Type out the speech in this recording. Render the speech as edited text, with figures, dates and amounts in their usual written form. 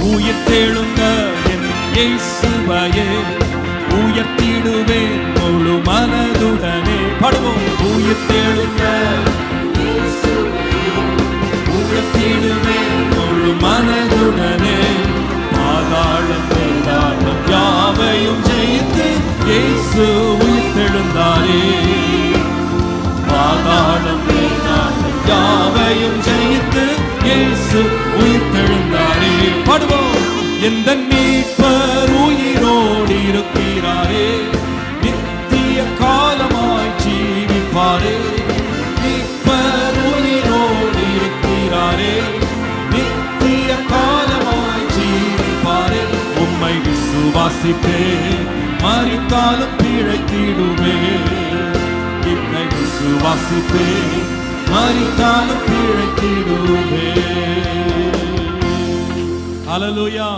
உயிர்த்தெழுந்த என் இயேசுவையே உயர்த்திடுவேன் முழு மனதுடனே. பாடுவோம். உயிர்த்தெழுந்த உயர்த்திடுவேன் முழு மனதுடனே. பாதாளம் வேதாளம் யாவையும் ஜெயித்து இயேசு உயிர்த்தெழுந்தாரே. பாதாளம் வேதாளம் யாவையும் ஜெயித்து இயேசு உயிர்த்தெழுந்தாரே. பாடுவோம். எந்த மீட்பர் உயிரோடு இருக்கிறாரே, நித்திய காலமாய் ஜீவிப்பாரே. மீட்பர் உயிரோடு இருக்கிறாரே, நித்திய காலமாய் ஜீவிப்பாரே. உம்மை விசுவாசிப்பேன், மரித்தாலும் பிழைத்திடுவேன். என்னை விசுவாசிப்பேன், மரித்தாலும் பிழைத்திடுவேன். ஹல்லேலூயா.